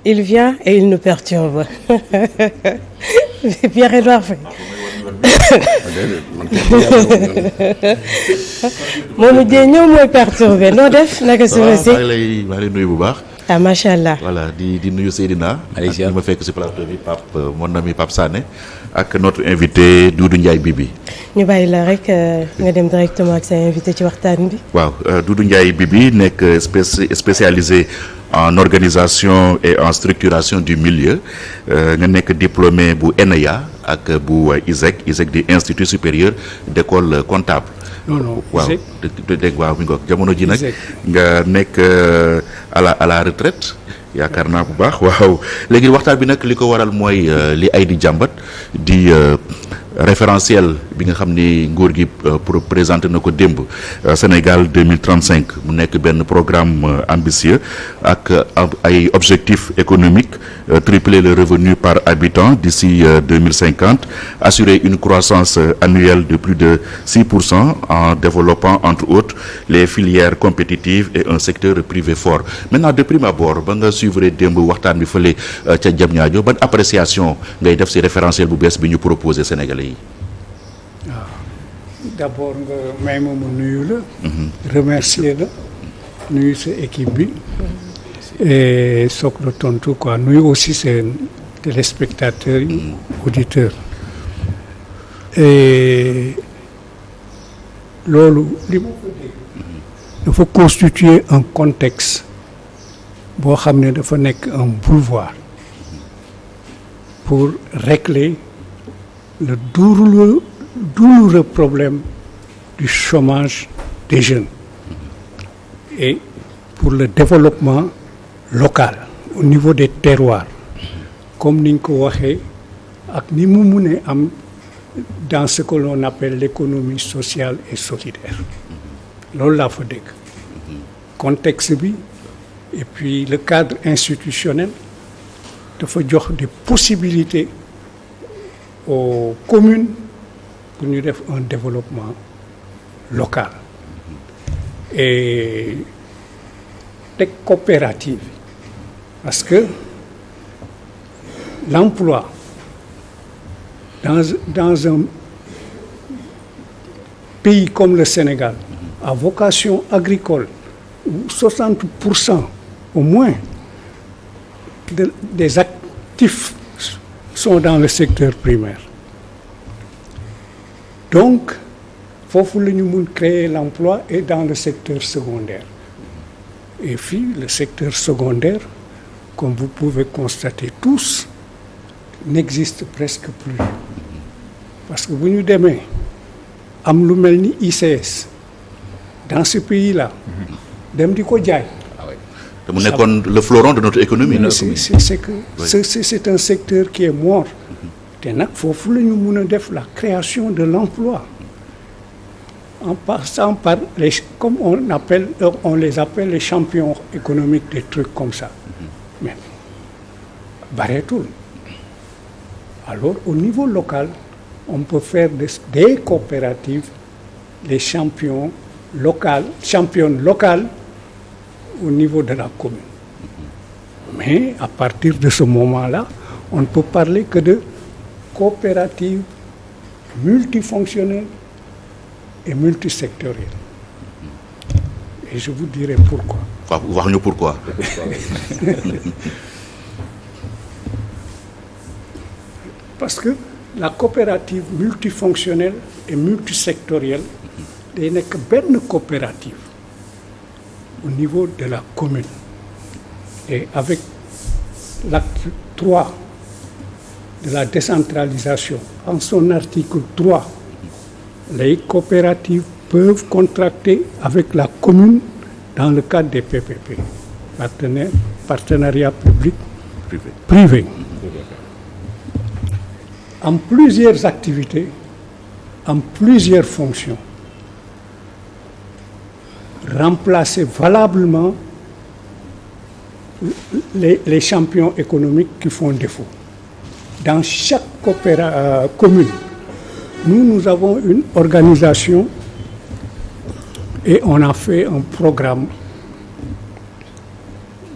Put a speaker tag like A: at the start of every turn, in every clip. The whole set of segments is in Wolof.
A: Il vient et il nous perturbe. Pierre-Edouard Faye. moom it ñëw mooy perturbé noo def naka suba si.
B: maa ngi lay nuyu bu baax.
A: ah macha allah.
B: voilà di nuyu Seydina. ak ñi ma fekk ci plateau bi Pape mon ami Pape Sané ak notre invité Doudou Ndiaye Bibi.
A: ñu bàyyi la rek nga dem directement ak sa invité ci waxtaan bi.
B: waaw Doudou Ndiaye Bibi nekk spécialisé en organisation et en structuration du milieu nga nekk diplômé bu ENEA ak bu ISEC di Institut supérieur d'école comptable.
C: non
B: waaw dégg waaw mi ngoog jamono ji nag nga nekk à la retraite yaakaar naa bu baax waaw léegi waxtaan bi nag li ko waral mooy li ay di jàmbat di référentiel bi nga xam ni nguur gi présenté na ko démb Sénégal 2035 mu nekk benn programme ambitieux ak ay objectifs économiques tripler le revenu par habitant d'ici 2050 assurer une croissance annuelle de plus de 6% en développant entre autres les filières compétitives et un secteur privé fort maintenant de prime abord ba nga suivre démb waxtaan bi fële ca Diamniadio ban appréciation ngay def ci référentiel bu bees bi ñu proposé Sénégalais yi.
C: waaw d'abord nga may ma nuyu la. remercier la nuyu sa équipe bi. et soog la tontu quoi nuyu aussi seen téléspectateurs yi auditeurs. et loolu li ma ko dégg dafa constituer un contexte boo xam ne dafa nekk un boulevard pour régler le douloureux problème du chômage des jeunes et pour le développement local au niveau des terroirs comme niñ ko waxee ak ni mu mun a am dans ce que l'on appelle l'économie sociale et solidaire loolu laa fa dégg contexte bi et puis le cadre institutionnel dafa jox des possibilités aux communes pour ñu def un développement local et teg coopérative parce que l'emploi dans un pays comme le Sénégal à vocation agricole où 60% au moins des actifs sont dans le secteur primaire donc foofu la ñu mun créer l'emploi et dans le secteur secondaire et puis le secteur secondaire comme vous pouvez constater tous n'existe presque plus parce que bu ñu demee am lu mel ni ICS dans ce pays-là dem di ko jaay.
B: te mu nekkoon le fleuron de notre économie.
C: C'est un secteur qui est mort. te nag foofu la ñu mun a def la création de l'emploi en passant par les comme on les appelle les champions économiques des trucs comme ça mais bareetul alors au niveau local on peut faire des coopératives les championnes locales au niveau de la commune mais à partir de ce moment-là on ne peut parler que de coopératives multifonctionnelles et multisectorielles et je vous dirai pourquoi.
B: wax ñu pourquoi.
C: parce que la coopérative multifonctionnelle et multisectorielle day nekk benn coopérative au niveau de la commune et avec l'acte 3 de la décentralisation en son article 3 les coopératives peuvent contracter avec la commune dans le cadre des PPP partenariat public-privé en plusieurs activités en plusieurs fonctions remplacer valablement les champions économiques qui font défaut. Dans chaque commune, nous avons une organisation et on a fait un programme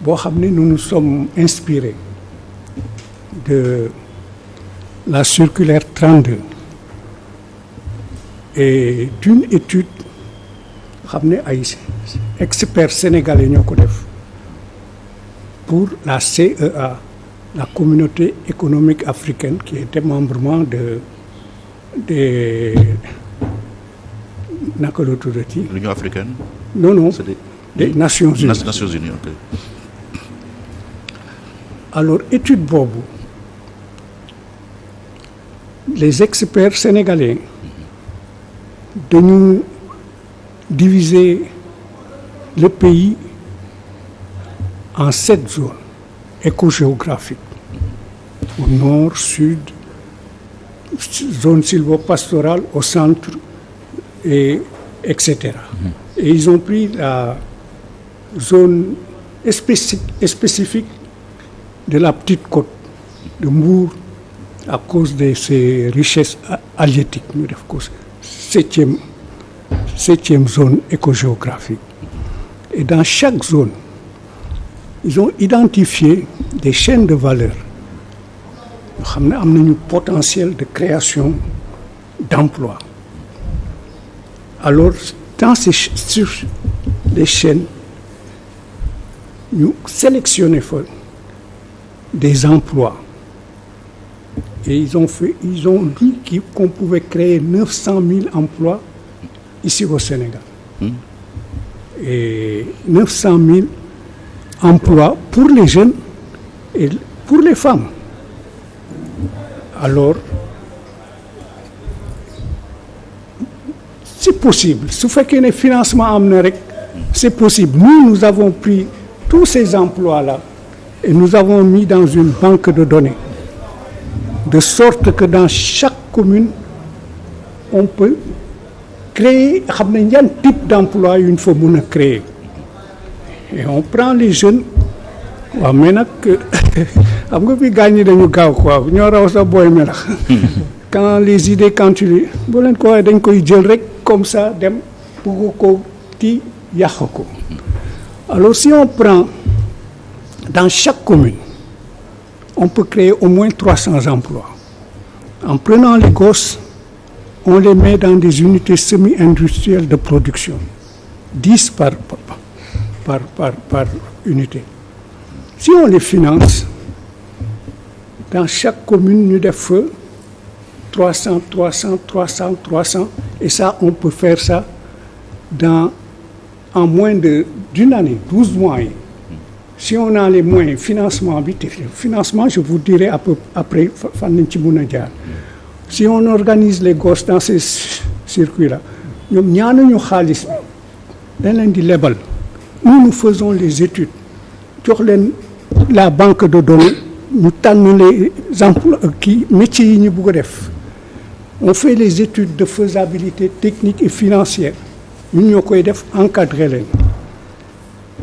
C: boo xam ne nous nous sommes inspirés de la circulaire 32 et d'une étude xam ne ay experts sénégalais ñoo ko def pour la CEA, la communauté économique africaine, qui est démembrement de naka la tuddati.
B: l'Union africaine.
C: Non,
B: c'est
C: des Nations Unies.
B: Nations Unies, ok.
C: Alors étude boobu les experts sénégalais dañu diviser le pays en 7 zones écogéographiques. Au nord, sud, zone sylvopastorale, au centre, etc. Et ils ont pris la zone spécifique de la petite côte de Mbour à cause de ses richesses halieutiques. Ñu def ko septième zone écogéographique. Et dans chaque zone, ils ont identifié des chaînes de valeur yoo xam ne am nañu potentiel de création d'emplois. Alors dans sur les chaînes ñu sélectionné fa des emplois et ils ont dit qu'on pouvait créer 900 000 emplois ici au Sénégal. Et 900 000 emplois pour les jeunes et pour les femmes. Alors, c'est possible. Su fekkee ne financement am na rek, c'est possible. Nous avons pris tous ces emplois-là et nous avons mis dans une banque de données, de sorte que dans chaque commune, on peut créer xam ne yan type d'emploi yu ñu fa mën a créer. Et on prend les jeunes waaw mais nag xam nga fi gaañ ñi dañu gaaw quoi ñoo raw sa booy melax quand les idées quand tu boo leen ko waxee dañ koy jël rek comme ça dem bugg ko kii yàq ko. Alors si on prend dans chaque commune on peut créer au moins 300 emplois en prenant les gosses. On les met dans des unités semi-industrielles de production, 10 par unité. Si on les finance, dans chaque commune, nous devons 300, et ça, on peut faire ça en moins d'une année, 12 mois. Si on a les moyens, financement, je vous dirai après, si on organise les gosses dans ces circuits-là, ñoom ñaanuñu xaalis dañ leen di lebal. Nous faisons les études jox leen la banque de données ñu tànn les emplois métiers yi ñu bëgg a def. On fait les études de faisabilité technique et financière ñun ñoo koy def encadrer leen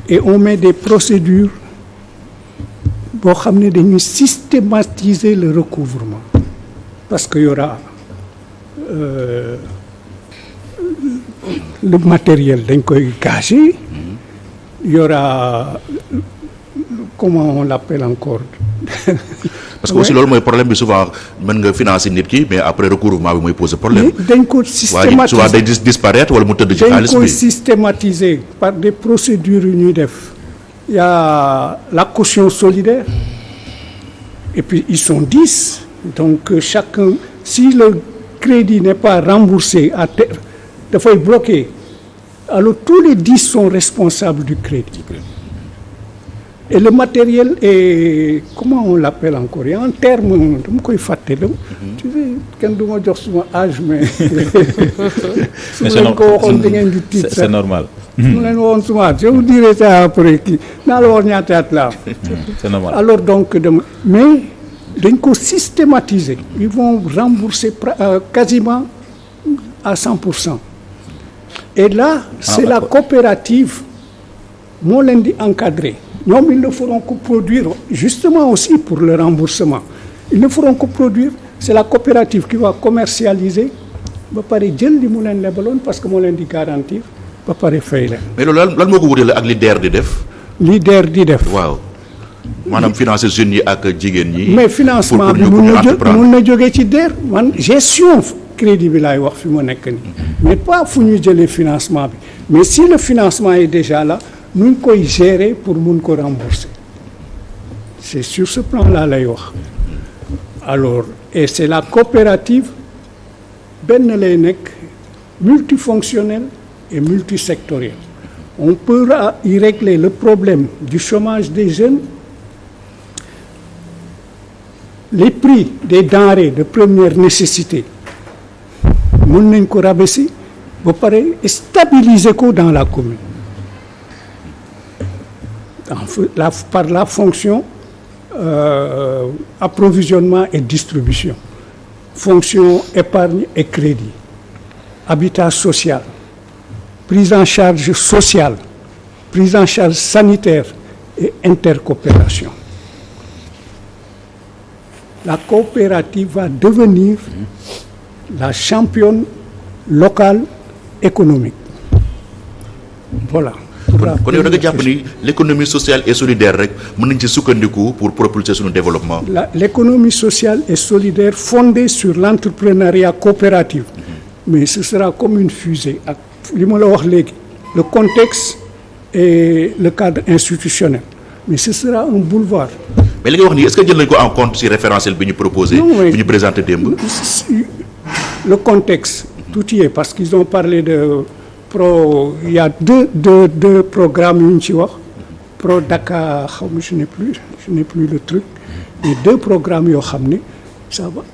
C: et on met des procédures boo xam ne dañuy systématiser le recouvrement. Parce qu'il y aura le matériel dañ koy gagé, il y aura comment on l'appelle encore.
B: Parce que aussi loolu mooy problème bi souvent mën nga financer nit ki mais après recouvrement bi mooy poser problème.
C: dañ ko systématiser
B: souvent day disparaître wala mu tëdd ci xaalis bi.
C: dañ koy systématiser par des procédures yu ñuy def. Il y a la caution solidaire et puis ils sont 10. Donc chacun, si le crédit n'est pas remboursé à terme, dafay bloquer. Alors tous les 10 sont responsables du crédit. Et le matériel est, comment on l'appelle encore? Il y a un terme, dama koy fàtte la. Tu sais, kenn du ma jox suma âge mais. su ma leen ko waxoon da ngeen di tiit sax.
D: C'est normal.
C: su ma leen waxoon suma âge je vous dirai ça après kii naa la wax ñaata at la.
D: C'est normal.
C: Alors donc mais dañ ko systématiser. Ils vont rembourser quasiment à 100%. Et là, c'est la coopérative moo leen di encadrer. ñoom ils ne feront que produire justement aussi pour le remboursement. Ils ne feront que produire. C'est la coopérative qui va commercialiser ba pare jël li mu leen lebaloon parce que moo leen di garantir ba pare fay leen.
B: Mais loolu lan moo ko wutale ak li DER di def
C: leader di def.
B: waaw maanaam financer jeunes yi ak jigéen ñi.
C: mais financement bi mun na jógee ci DER man gestion crédit bi laay wax fi mu nekk nii. mais pas fu ñu jëlee financement bi mais si le financement est déjà là nu ñu koy gérer pour mun ko rembourser c'est sur ce plan-là lay wax. alors et c'est la coopérative benn lay nekk multifonctionnelle et multisectorielle. On pourra y régler le problème du chômage des jeunes, les prix des denrées de première nécessité mën nañ ko rabaisser ba pare stabiliser ko dans la commune par la fonction approvisionnement et distribution, fonction épargne et crédit, habitat social, prise en charge sociale, prise en charge sanitaire et intercoopération. La coopérative va devenir la championne locale économique. Voilà.
B: kon yow da nga jàpp ni l'économie sociale et solidaire rek mën nañ ci sukkandiku pour propulser suñu développement.
C: L'économie sociale et solidaire fondée sur l'entrepreneuriat coopératif. Mais ce sera comme une fusée ak li ma la wax léegi le contexte et le cadre institutionnel mais ce sera un boulevard.
B: mais li nga wax nii est-ce que jël nañ ko en compte ci référentiel bi ñu proposé. bi ñu présenté démb.
C: Le contexte tout y est parce qu'ils ont parlé de il y a deux programmes yu ñu ci wax Pro Dakar xaw ma je n'ai plus le truc mais deux programmes yoo xam ne ça va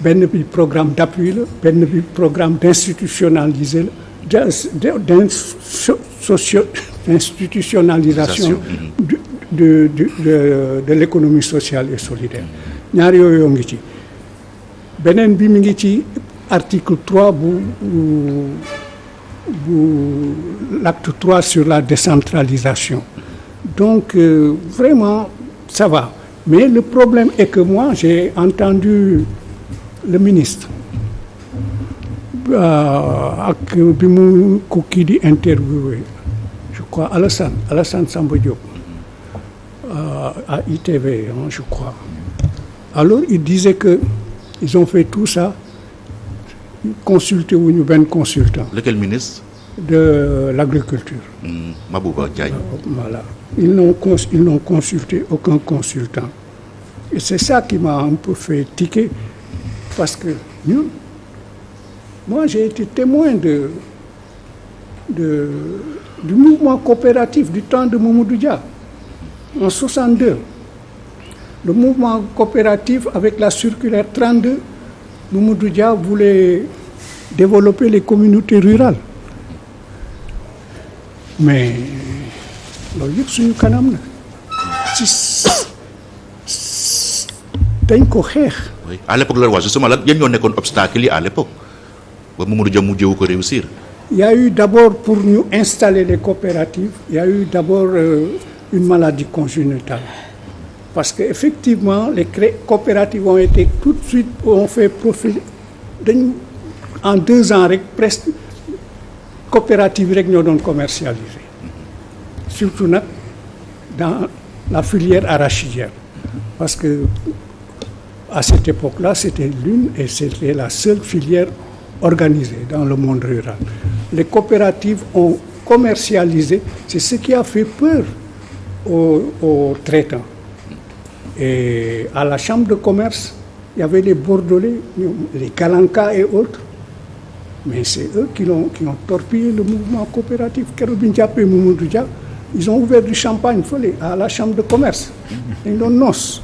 C: benn bi programme d'appui la benn bi programme d'institutionnaliser la d'institutionnalisation de l'économie sociale et solidaire ñaar yooyu ngi ci beneen bi mi ngi ci article 3 bu l'acte 3 sur la décentralisation. Donc vraiment ça va mais le problème est que moi j'ai entendu le ministre ak bi mu ko kii di interviewé je crois Alassane Samba Diop à ITV je crois. Alors il disait que ils ont fait tout ça consulté wuñu benn consultant.
B: Lequel ministre?
C: De l'agriculture.
B: Mabouba Diagne.
C: Voilà. Ils n'ont consulté aucun consultant. Et c'est ça qui m'a un peu fait tiquer parce que moi j'ai été témoin du mouvement coopératif du temps de Mamadou Dia en 62. Le mouvement coopératif avec la circulaire 32, Mamadou Dia voulait développer les communautés rurales. Mais loolu yëpp suñu kanam la ci dañ ko xeex.
B: Oui, à l'époque la waa justement lan yan ñoo nekkoon obstacle yi à l'époque ba Mamadou Dia mujjewu ko réussir.
C: Il y a eu d'abord pour ñu installer les coopératives, il y a eu d'abord une maladie congénitale. Parce que effectivement les coopératives ont été tout de suite ont fait profit dañu en 2 ans rek presque coopérative rek ñoo doon commercialiser surtout nag dans la filière arachidière parce que à cette époque-là c'était la seule filière organisée dans le monde rural. Les coopératives ont commercialisé, c'est ce qui a fait peur aux traitants. Et à la chambre de commerce, il y avait les Bordelais, les Kalanka et autres. Mais c'est eux qui ont torpillé le mouvement coopératif. Keroog bi ñu jàppee Mamadou Dia, ils ont ouvert du champagne fële à la chambre de commerce. Dañ doon noos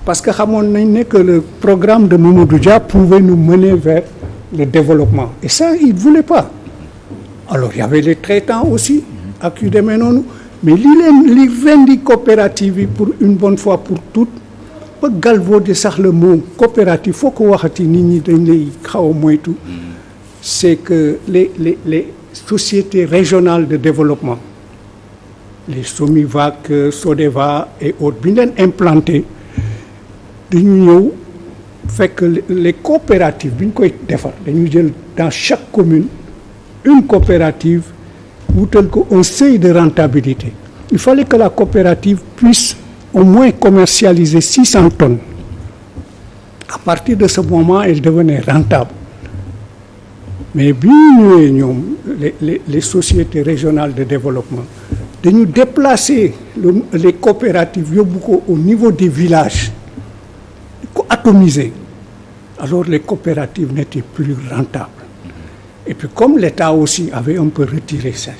C: parce que xamoon nañ ne que le programme de Mamadou Dia pouvait nous mener vers le développement. Et ça, ils ne voulaient pas. Alors il y avait les traitants aussi ak yu demee noonu. Mais li rendi coopérative yi pour une bonne fois pour toutes ba galvaudé sax le mot coopérative foo ko waxati nit ñi dañ lay xaw a moytu. C'est que les sociétés régionales de développement, les Somivac, Sodeva et autres, bi ñu leen implanté dañu ñëw fekk les coopératives bi ñu koy defar dañu jël dans chaque commune une coopérative wutal ko un seuil de rentabilité il fallait que la coopérative puisse au moins commercialiser 600 tonnes. À partir de ce moment, elle devenait rentable. Mais bi ñu ñëwee ñoom les sociétés régionales de développement dañu déplacer les coopératives yóbbu ko au niveau des villages di ko atomiser. Alors les coopératives n'étaient plus rentables. Et puis comme l'État aussi avait un peu retiré ça,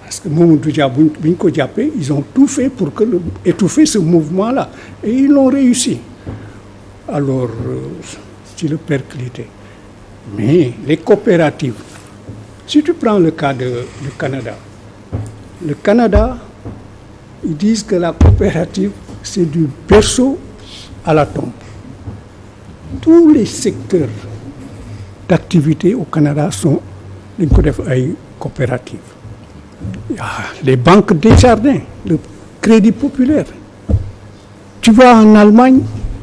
C: parce que Mamadou Dia bi ñu ko jàppee, ils ont tout fait pour étouffer ce mouvement-là. Et ils l'ont réussi. Alors, c'est le perclité. Mais les coopératives, si tu prends le cas du Canada, le Canada, ils disent que la coopérative, c'est du berceau à la tombe. Tous les secteurs d'activité au Canada sont des coopératives. Il y a les banques Desjardins, le Crédit Populaire. Tu vas en Allemagne,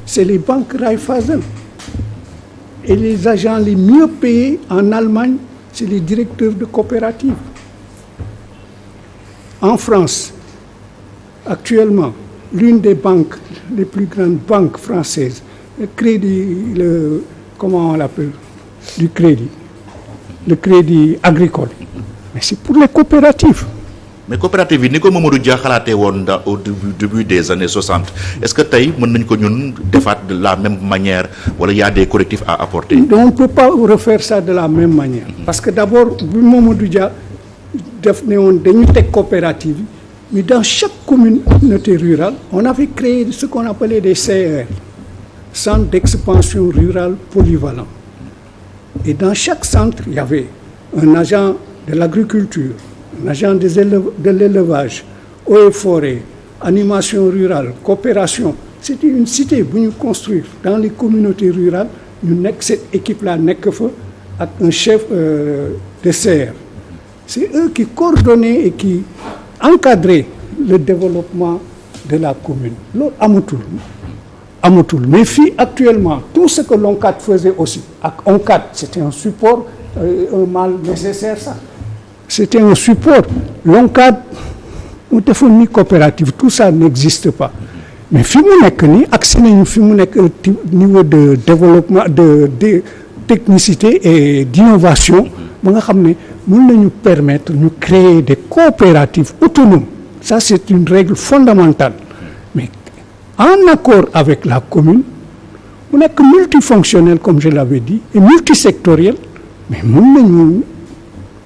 C: c'est les banques Raiffeisen. Et les agents les mieux payés en Allemagne, c'est les directeurs de coopératives. En France, actuellement, l'une des banques, les plus grandes banques françaises, comment on l'appelle, le crédit agricole. Mais c'est pour les coopératives.
B: Mais coopérative yi ni ko Mamadou Dia xalaatee woon au début des années 60 est-ce que tey mën nañ ko ñun defaat de la même manière wala y a des correctifs à apporter?
C: Donc, on ne peut pas refaire ça de la même manière. Parce que d'abord bi Mamadou Dia def ne woon dañu teg coopérative yi, mais dans chaque communauté rurale on avait créé ce qu'on appelait des CR, centres d'expansion rurale polyvalents. Et dans chaque centre il y avait un agent de l'agriculture, un agent de l'élevage, eaux et forêts, animation rurale, coopération. C'était une cité bu ñu construire dans les communautés rurales. Ñu nekk cette équipe-là nekk fa ak un chef de CR. C'est eux qui coordonnaient et qui encadraient le développement de la commune. Loolu amatul mais fii actuellement tout ce que l'ONCAD faisait aussi ak ONCAD c'était un support, un mal nécessaire ça. C'était un support. l'ONCAD mu defoon ni coopérative tout ça n'existe pas. Mais fi mu nekk nii accès nañu fi mu nekk niveau de développement de technicité et d'innovation ba nga xam ne mën nañu permettre ñu créer des coopératives autonomes. Ça c'est une règle fondamentale. Mais en accord avec la commune mu nekk multifonctionnel comme je l'avais dit et multisectoriel. Mais mën nañu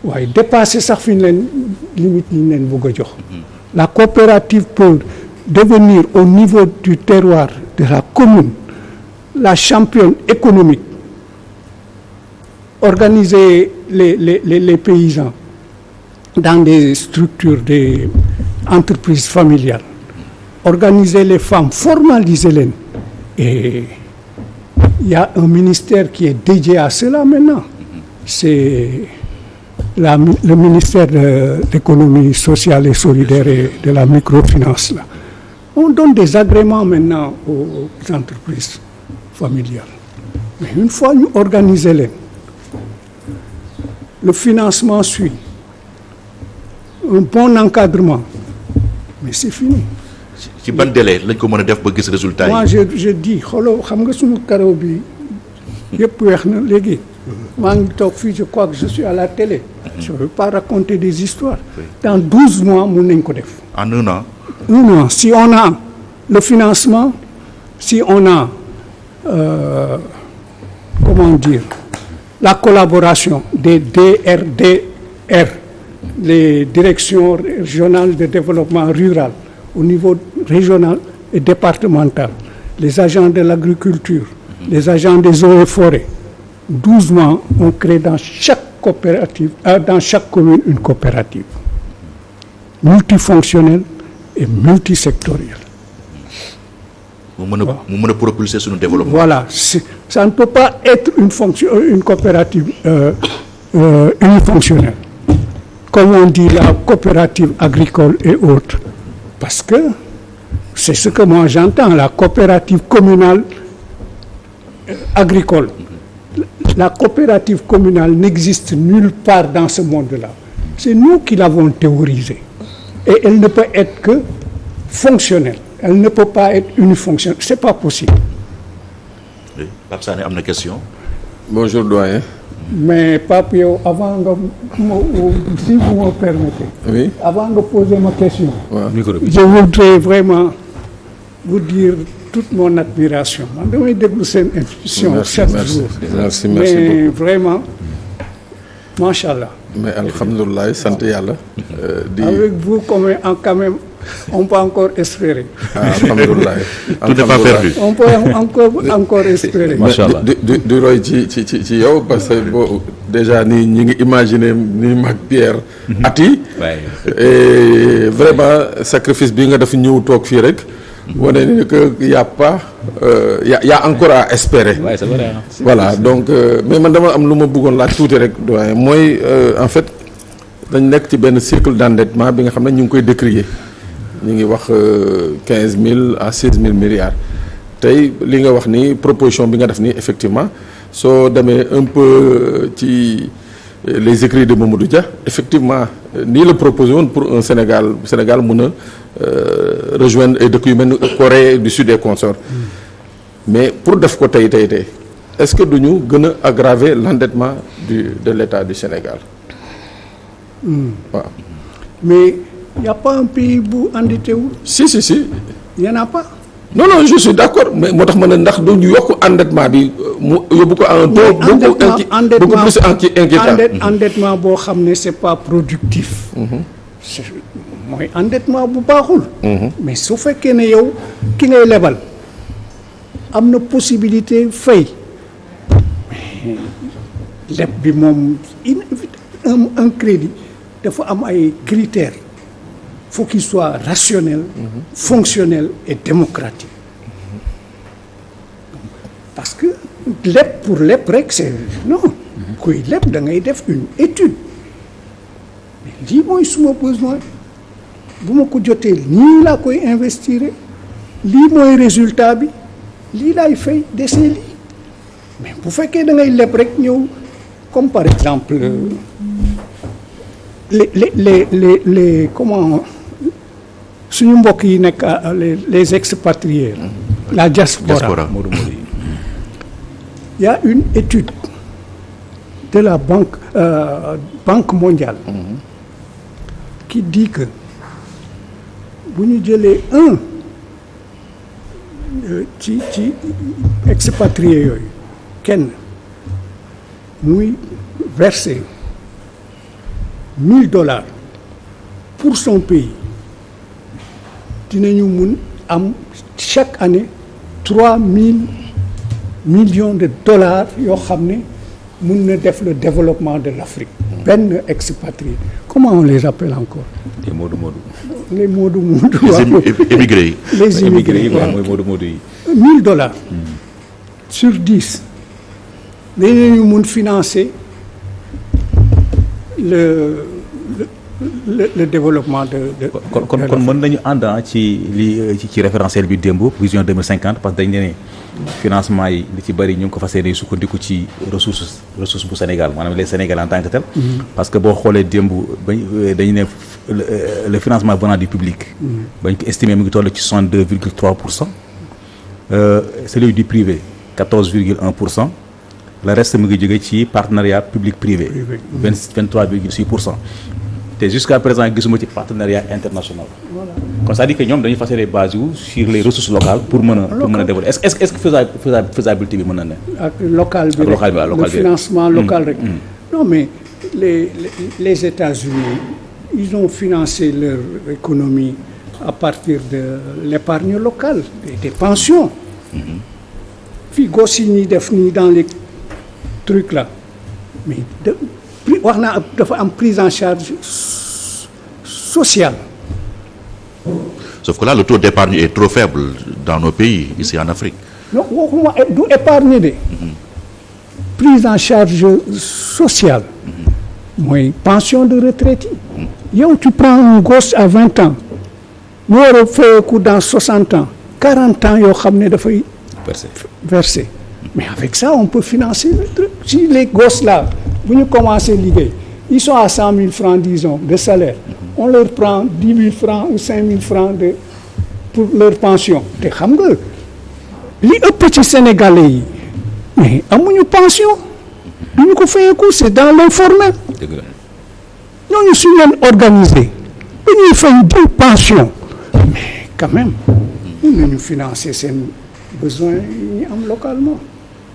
C: waaye dépasser sax fi ñu leen limite yi ñu leen bëgg a jox. La coopérative peut devenir au niveau du terroir de la commune la championne économique, organiser les paysans dans des structures, des entreprises familiales, organiser les femmes, formaliser les. Et il y a un ministère qui est dédié à cela maintenant. C'est le ministère de l'économie sociale et solidaire et de la microfinance là. On donne des agréments maintenant aux entreprises familiales. Mais une fois ñu organiser leen, le financement suit, un bon encadrement, mais c'est fini.
B: ci ban délai lañ ko mën a def ba gis résultat yi?
C: Moi je dis xooloo xam nga suñu karaw bi yëpp weex na léegi. maa ngi toog fii je crois que je suis à la télé. Je ne veux pas raconter des histoires. Dans 12 mois mun nañ ko def.
B: En un an?
C: Un an. Si on a le financement, si on a comment dire, la collaboration des DRDR, les directions régionales de développement rural au niveau régional et départemental, les agents de l'agriculture, les agents des eaux et forêts. 12 mois, on crée dans chaque coopérative, dans chaque commune une coopérative multifonctionnelle et multisectorielle.
B: mu mën a propulser suñu développement.
C: Voilà, ça ne peut pas être une coopérative unifonctionnelle, comme on dit la coopérative agricole et autres, parce que c'est ce que moi j'entends, la coopérative communale agricole. La coopérative communale n'existe nulle part dans ce monde-là. C'est nous qui l'avons théorisé. et elle ne peut être que fonctionnelle. Elle ne peut pas être unifonctionnelle. C'est pas possible.
B: oui Pape Sané am na question.
D: Bonjour doyen.
C: Mais Pape yow avant nga si vous me permettez.
D: Oui.
C: Avant nga poser ma question.
D: waaw
E: micro bi.
C: Je voudrais vraiment vous dire toute mon admiration. Man damay déglu seen émission chaque jour.
D: merci
C: Mais
D: beaucoup.
C: vraiment macha allah.
D: mais alhamdulilah sant yàlla.
C: Avec vous quand même on peut encore espérer.
D: alhamdulilah.
B: Tout n'est pas perdu.
C: On peut encore espérer.
E: Macha allah.
D: du roy ci yow parce que boo déjà nii ñi ngi imaginer ni mag Pierre. at yi. et vraiment sacrifice bi nga def ñëw toog fii rek. wane ni que y' a pas y' a encore à espérer.
E: Ouais, c'est vrai.
D: Voilà donc mais man dama am lu ma bëggoon laaj tuuti rek doyen mooy en fait dañ nekk ci benn cycle d'endettement bi nga xam ne ñu ngi koy décrier ñu ngi wax 15 000 à 16 000 milliards tey li nga wax ni proposition bi nga def ni effectivement soo demee un peu ci les écrits de Mamadou Dia effectivement nii la proposé woon pour un Sénégal mën a rejoindre ay dëkk yu mel ni Corée du Sud et consorts mais pour def ko tey est-ce que duñu gën a aggraver l'endettement de l'État du Sénégal waaw.
C: Mais il n'y a pas un pays bu endetté wu.
D: si
C: Il n'y en a pas.
D: non je suis d'accord mais moo tax ma ne ndax duñu yokk endettement bi mu yóbbu ko à un taux beaucoup plus inquiétant.
C: Endettement boo xam ne c'est pas productif. Mooy endettement bu baaxul. Mais su fekkee ne yow ki ngay lebal am na possibilité fay leb bi moom un crédit dafa am ay critères. Faut qu'il soit rationnel, fonctionnel et démocratique. Parce que lépp pour lépp rek c'est non. kuy lépp da ngay def une étude. Mais lii mooy suma besoin bu ma ko jotee nii laa koy investir lii mooy résultat bi lii laay fay dese lii mais bu fekkee da ngay lépp rek ñëw comme par exemple les comment. suñu mbokk yi nekk les expatriés la diaspora. Il y a une étude de la banque mondiale qui dit que bu ñu jëlee ci expatriés yooyu kenn muy verser $1000 pour son pays. dinañu mun am chaque année 3000 millions de dollars yoo xam ne mun na def le développement de l'Afrique. benn expatrié comment on les appelle encore.
E: les Modou.
C: les Modou.
B: les émigrés yi.
C: les immigrés yi
E: waaw mooy Modou yi.
C: $1000 sur 10 dinañu mun financer le développement de
E: kon mën nañu ànd ci ci référentiel bi démb vision 2050 parce que dañ ne financement yi li ci bëri ñu ngi ko fas yéene sukkandiku ci ressource bu Sénégal maanaam les Sénégalais en tant que tel. parce que boo xoolee démb dañu ne le financement venant du public. bañ ko estimé mu ngi toll ci 62,3%. celui du privé 14,1%. le reste mu ngi jóge ci partenariat public privé. 23,6%. te jusqu'à présent gisuma ci partenariat international. Voilà. Comme ça dit que ñoom dañuy fas yéene basé wu sur les ressources locales pour mën a développer est-ce que faisabilité bi mën na ne.
C: ak local bi rek le financement local rek. Non mais les États-Unis ils ont financé leur économie à partir de l'épargne locale des pensions. fii gos yi ñuy def nii dans les trucs là mais wax naa dafa am prise en charge sociale.
B: Sauf que là le taux d'épargne est trop faible dans nos pays ici en Afrique.
C: Non waxuma du épargne de. Prise en charge sociale. mooy pension de retraite yi. yow tu prends un gosse à 20 ans. mu war a fayeeku dans 60 ans. 40 ans yoo xam ne dafay. verser. Mais avec ça on peut financer le truc. Si les gosses là bu ñu commencé liggéey ils sont à 100 000 francs disons de salaire on leur prend 10 000 francs ou 5 000 francs pour leur pension te xam nga li ëpp ci Sénégalais yi mais amuñu pension duñu ko fayeeku c'est dans l'informel
E: dëgg la
C: ñooñu suñu leen organiser dañuy fay di pension mais quand même mën nañu financer seen besoin yi ñu am localement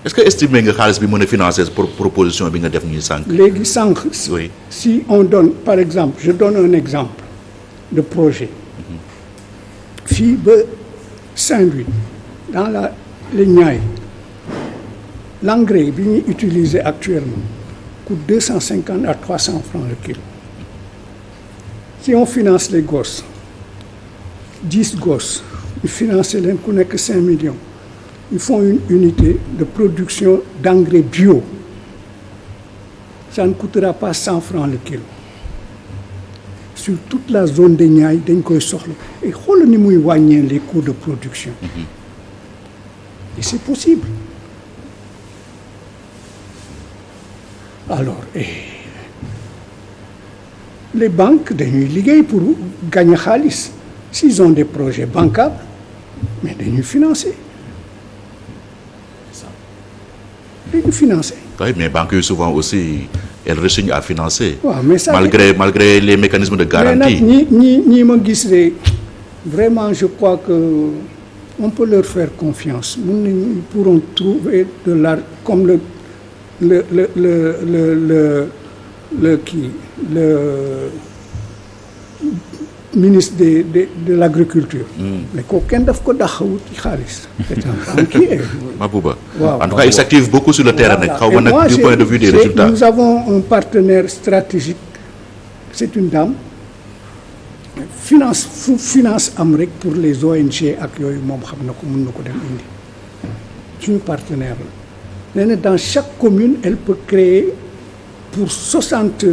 B: est-ce que estimé nga xaalis bi mën a financer pour proposition bi nga def ñuy sànq.
C: léegi sànq
B: oui
C: si on donne par exemple je donne un exemple de projet fii ba Saint-Louis dans les Niayes l'engrais bi ñuy utiliser actuellement coûte 250 à 300 francs le kilo si on finance les gosses 10 gosses ñu financer leen ku nekk 5 millions ils font une unité de production d'engrais bio ça ne coûtera pas 100 francs le kilo sur toute la zone des Niayes dañ koy soxla et xoolal ni muy wàññee les coûts de production et c'est possible alors les banques dañuy liggéey pour gagner xaalis s'ils ont des projets bancables mais dañuy financer dañuy financer.
B: oui mais banques yi souvent aussi elles rechignent à financer.
C: waaw mais ça
B: malgré les mécanismes de garantie.
C: mais nag ñi ma gis de vraiment je crois que on peut leur faire confiance mun nañu ils pourront trouver de l'art comme le ministre de l'agriculture. mais kooku kenn daf ko dàq wuti xaalis. c'est un banquier.
B: Mabouba.
C: waaw
B: en tout cas il s'active beaucoup sur le terrain nag. xaw ma nag du point de vue des résultats.
C: nous avons un partenaire stratégique c'est une dame. finance am rek pour les ONG ak yooyu moom xam na ko mën na ko dem indi suñu partenaire la nee na dans chaque commune elle peut créer pour 60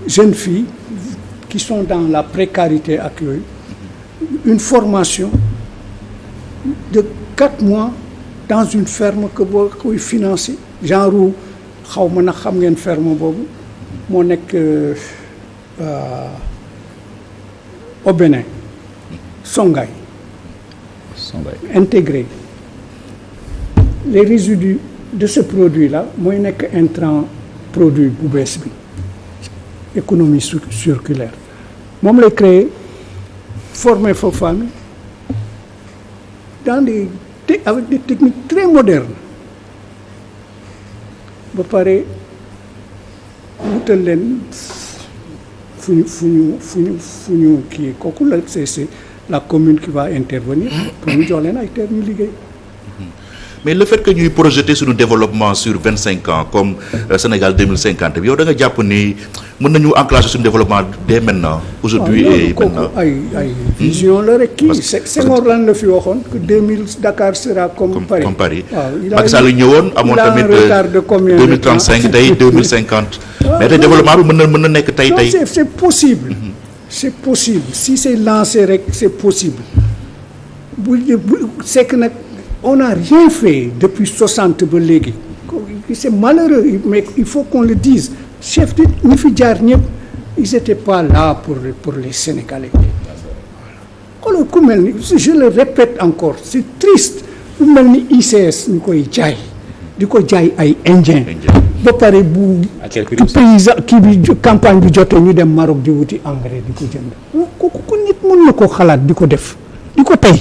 C: jeunes filles qui sont dans la précarité ak yooyu une formation de 4 mois dans une ferme que boo koy financer genre xaw ma nag xam ngeen ferme boobu moo nekk au Bénin Songhai intégré les résidus de ce produit-là mooy nekk intrant produit bu bees bi économie circulaire moom lay créer former fa famille dans avec des techniques très modernes ba pare wutal leen fu ñu kii kooku la c'est la commune qui va intervenir pour ñu jox leen ay terres ñu liggéey.
B: mais le fait que ñuy projeter suñu développement sur 25 ans comme Sénégal 2050 bi yow da nga jàpp ni mën nañu enclencher suñu développement dès maintenant. aujourd'hui et maintenant
C: ay vision la rek kii. Senghor lan la fi waxoon que 2000 Dakar sera comme Paris.
B: comme Paris.
C: waaw
B: Macky Sall ñëwoon amoon tamit 2035 tey 2050. mais tey développement bi mën na nekk tey.
C: c'est possible. c'est possible si c'est lancé rek c'est possible c'est que nag. On n'a rien fait depuis 60 ba léegi c'est malheureux mais il faut qu'on le dise chef de ñi fi jaar ñëpp ils étaient pas là pour les Sénégalais xoolal ku mel ni je le répète encore c'est triste ku mel ni ICS ñu koy jaay di ko jaay ay indien ba pare bu paysan kii bi campagne bi jotee ñu dem Maroc di wuti engrais di ko jënd ku nit mën na ko xalaat di ko def di ko tey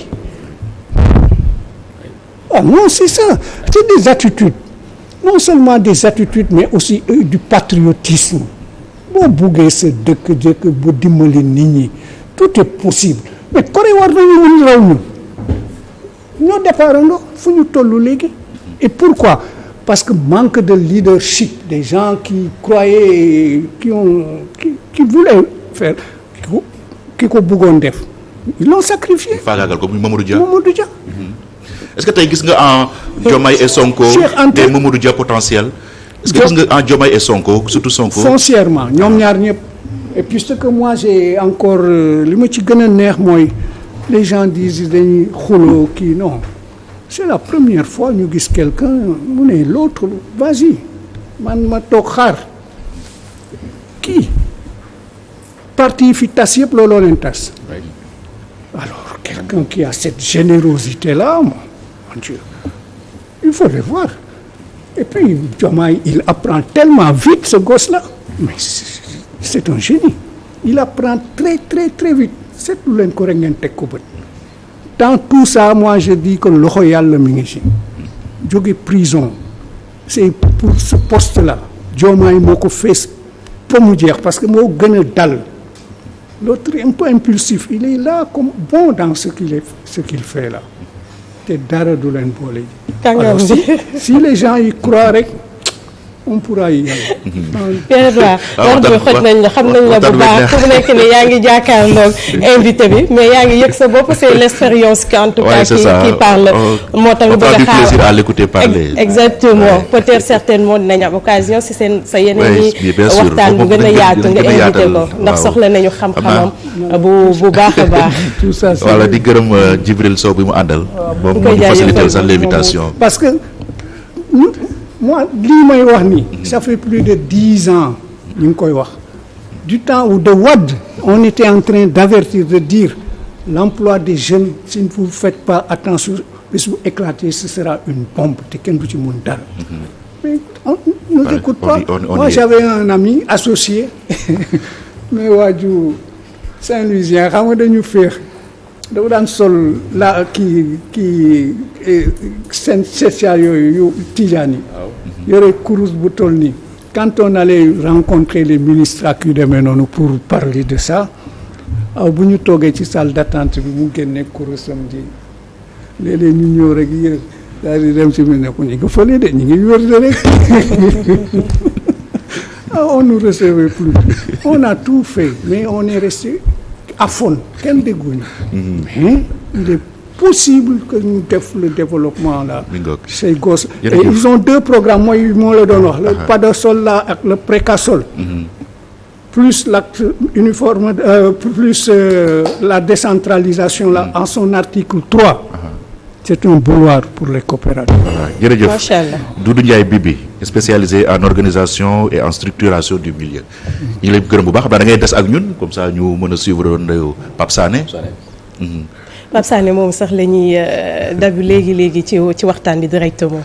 C: ah non c'est ça c'est des attitudes non seulement des attitudes mais aussi du patriotisme boo buggee sa dëkk bu dimbali nit ñi tout est possible mais Corée war nañu mën raw ñun ñoo départandoo fu ñu toll léegi et pourquoi parce que manque de leadership des gens qui croyaient qui voulaient faire ki ko bëggoon def ils l'ont sacrifié.
B: faagaagal ko muy Mamadou Dia.
C: Est-ce
B: que tey gis nga en Diomaye et Sonko des Mamadou Dia potentiel est-ce que gis nga en Diomaye et Sonko surtout Sonko
C: foncièrement ñoom ñaar ñëpp et puisque moi j'ai encore li ma ci gën a neex mooy les gens disent dañuy xuloo kii non c'est la première fois ñu gis quelqu'un mu ne l'autre vas-y man ma toog xaar kii parti yi fi tas yëpp looloo leen tas. Alors quelqu'un qui a cette générosité là mon Dieu il faut le voir et puis Diomaye il apprend tellement vite ce gosse là mais c'est un génie il apprend très très très vite seetlu leen ko rek ngeen teg ko bët. Dans tout ça moi je dis que loxo yàlla mi ngi ci jóge prison c'est pour ce poste là Diomaye moo ko fees ba mu jeex parce que moo gën a dal l'autre est un peu impulsif il est là comme bon dans ce qu'il fait là te dara du leen boole ji alors si les gens y croient rek on pourra y aller.
A: Pierre wax bi xoj nañ la xam nañ la bu baax fu mu nekk nii yaa ngi jàkkaarloog invité bi mais yaa ngi yëg sa bopp c'est l'expérience qui en tout cas qui parle moo tax nga bëgg a xaar
B: plaisir à l'écouter parler.
A: exactement peut-être certainement dinañ am occasion si seen sa yeneen yi waxtaan bu gën a yaatu nga invité ko ndax soxla nañu xam-xamam bu baax a baax.
C: tout ça
B: voilà di gërëm Djibril Sow bi mu àndal. moom moo ñu facilité sax l'invitation.
C: parce que moi lii may wax nii ça fait plus de 10 ans ñu ngi koy wax du temps où de Wade on était en train d'avertir de dire l'emploi des jeunes si vous ne faites pas attention bis bu éclater ce sera une bombe te kenn du ci mun dara mais on nous écoute pas moi j'avais un ami associé mais waaju Saint-Louisien xam nga dañu féex dafa daan sol la kii seen social yooyu yu tijaan yi yore kurus bu toll nii quand on allait rencontrer les ministres ak yu demee noonu pour parler de ça bu ñu toogee ci salle d'attente bi mu génne kurusam di léeg-léeg ñu ñëw rek yéen daal di dem ci biir ne ko ñu ngi fële de ñu ngi wér de rek on nous recevait plus on a tout fait mais on est resté aphone kenn dégguñu mais il est possible que ñu def le développement là ces gosses et ils ont 2 programmes mooy moo la doon wax le Padasol là ak le Précasol plus l'acte uniforme plus la décentralisation là en son article 3 c'est un boulevard pour les coopératives.
B: Voilà jërëjëf
A: macha allah.
B: Doudou Ndiaye Bibi spécialisé en organisation et en structuration du milieu. ñu ngi lay gërëm bu baax da ngay des ak ñun comme ça ñu mën a suivre ndeyu Pape Sané.
A: Pape Sané moom sax la ñuy dabu léegi ci waxtaan bi directement.